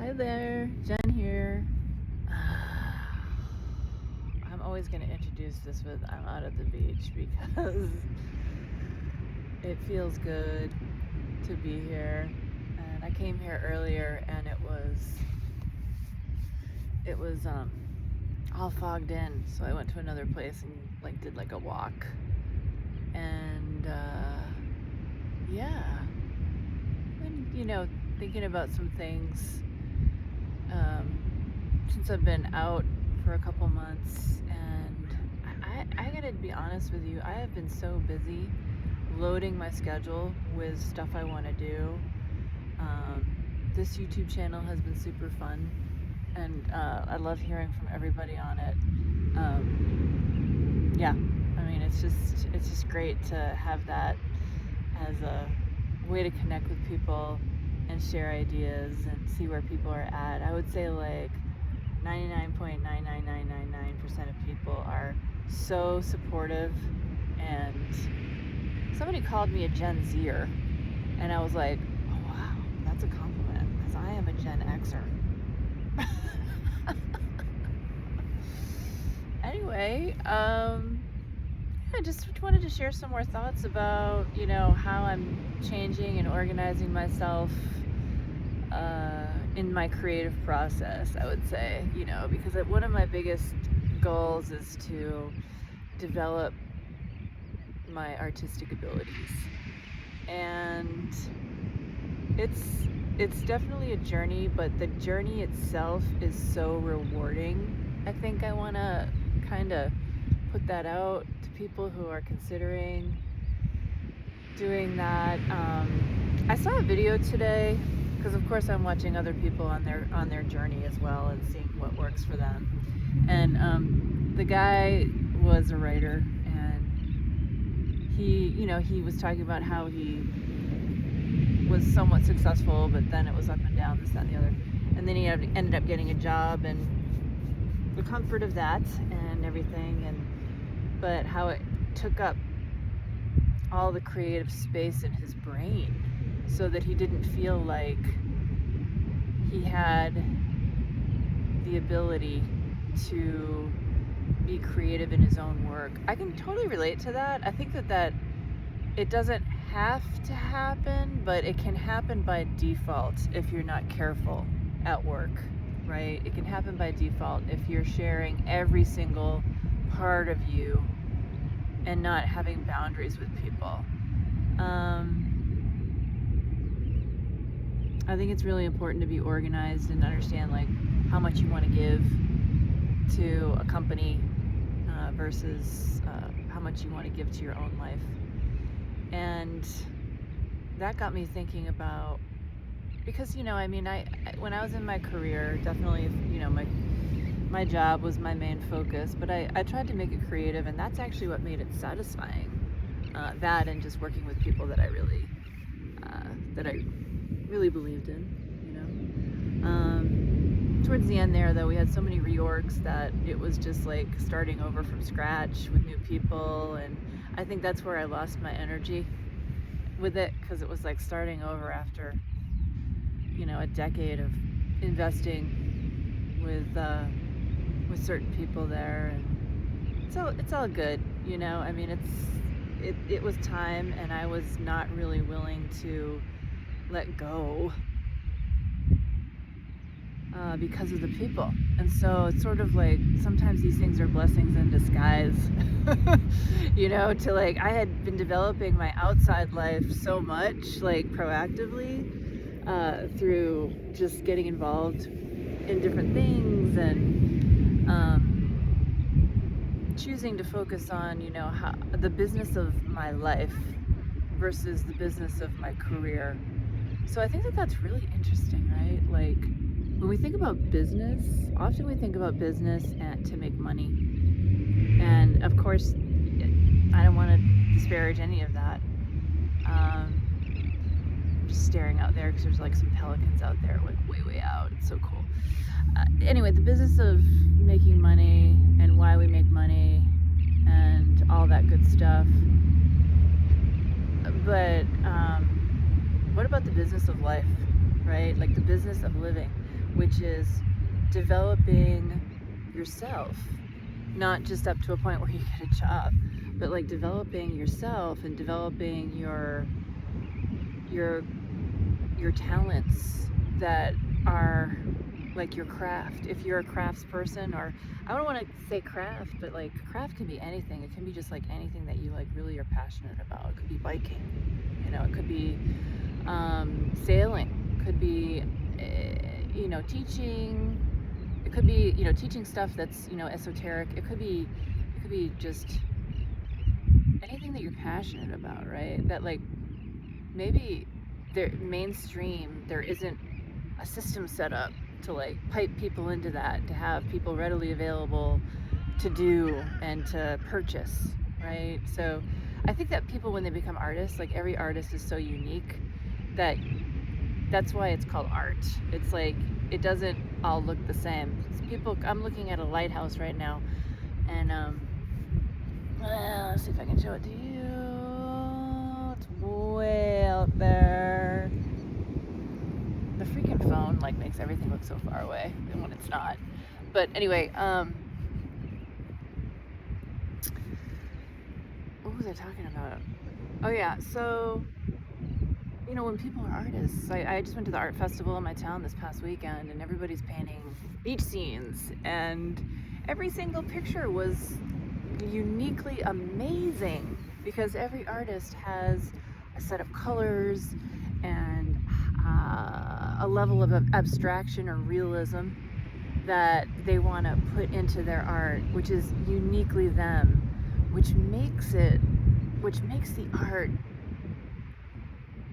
Hi there, Jen here. I'm always going to introduce this with I'm out at the beach because it feels good to be here. And I came here earlier and it was all fogged in, so I went to another place and did a walk. And yeah, and thinking about some things since I've been out for a couple months, and I gotta be honest with you, I have been so busy loading my schedule with stuff I want to do. This YouTube channel has been super fun, and I love hearing from everybody on it. Yeah, I mean, it's just great to have that as a way to connect with people and share ideas and see where people are at. I would say 99.99999% of people are so supportive, and somebody called me a Gen Zer, and I was like, oh wow, that's a compliment, because I am a Gen Xer. Anyway, I just wanted to share some more thoughts about, how I'm changing and organizing myself in my creative process, I would say, because one of my biggest goals is to develop my artistic abilities. And it's definitely a journey, but the journey itself is so rewarding. I think I want to kind of put that out to people who are considering doing that. I saw a video today, because of course I'm watching other people on their journey as well and seeing what works for them. And the guy was a writer, and he was talking about how he was somewhat successful, but then it was up and down, this, that, and the other. And then he ended up getting a job, and the comfort of that and everything, but how it took up all the creative space in his brain, so that he didn't feel like he had the ability to be creative in his own work. I can totally relate to that. I think that it doesn't have to happen, but it can happen by default if you're not careful at work, right? It can happen by default if you're sharing every single part of you and not having boundaries with people. I think it's really important to be organized and understand how much you want to give to a company versus how much you want to give to your own life. And that got me thinking about, because when I was in my career, definitely my job was my main focus, but I tried to make it creative, and that's actually what made it satisfying. That and just working with people that I really believed in. Towards the end there, though, we had so many reorgs that it was just starting over from scratch with new people, and I think that's where I lost my energy with it, because it was starting over after a decade of investing with certain people there. And so it's all good, I mean, it was time, and I was not really willing to let go because of the people. And so it's sort of sometimes these things are blessings in disguise. I had been developing my outside life so much proactively through just getting involved in different things, and choosing to focus on how the business of my life versus the business of my career. So I think that's really interesting, right? When we think about business, often we think about business to make money. And of course, I don't want to disparage any of that. Just staring out there, because there's some pelicans out there way out. It's so cool. Anyway, the business of making money and why we make money and all that good stuff. But what about the business of life? right? Like the business of living, which is developing yourself, not just up to a point where you get a job, but like developing yourself and developing your your talents that are like your craft. If you're a crafts person, or I don't want to say craft, but like craft can be anything. It can be just like anything that you like really are passionate about. It could be biking, it could be sailing, could be teaching. It could be teaching stuff that's esoteric. It could be just anything that you're passionate about, right? That like maybe there isn't a system set up to like pipe people into that, to have people readily available to do and to purchase, right? So I think that people, when they become artists, like every artist is so unique that that's why it's called art. It's like it doesn't all look the same. I'm looking at a lighthouse right now, and let's see if I can show it to you. It's way out there. The freaking phone like makes everything look so far away and when it's not. But anyway, what was I talking about? Oh yeah, so when people are artists, I just went to the art festival in my town this past weekend, and everybody's painting beach scenes, and every single picture was uniquely amazing because every artist has a set of colors and a level of abstraction or realism that they want to put into their art, which is uniquely them, which makes the art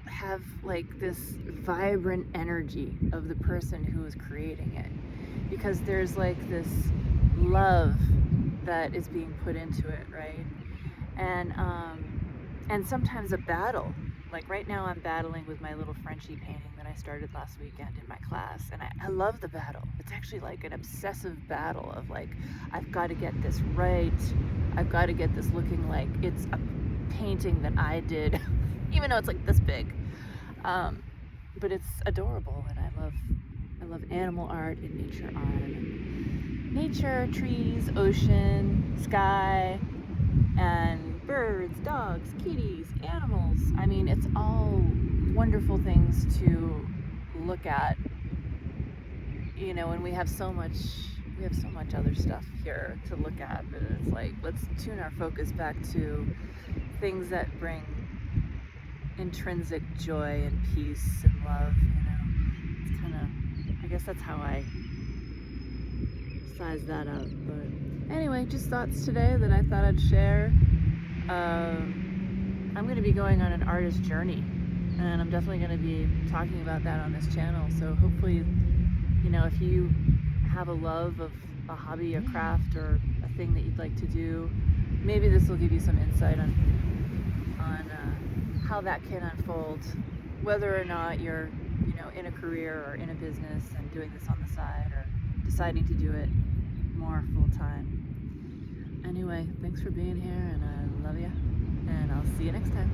have like this vibrant energy of the person who is creating it, because there's like this love that is being put into it, right? And sometimes a battle. Like right now I'm battling with my little Frenchie painting that I started last weekend in my class, and I love the battle. It's actually like an obsessive battle of like, I've got to get this right. I've got to get this looking like it's a painting that I did, even though it's like this big. But it's adorable, and I love animal art and nature art. Nature, trees, ocean, sky, and birds, dogs, kitties, animals. I mean, it's all wonderful things to look at, and we have so much other stuff here to look at, but it's like, let's tune our focus back to things that bring intrinsic joy and peace and love. It's kind of, I guess that's how I size that up. But anyway, just thoughts today that I thought I'd share. I'm going to be going on an artist journey, and I'm definitely going to be talking about that on this channel. So hopefully, if you have a love of a hobby, a craft, or a thing that you'd like to do, maybe this will give you some insight on how that can unfold, whether or not you're in a career or in a business and doing this on the side, or deciding to do it more full time. Anyway, thanks for being here, and I love you, and I'll see you next time.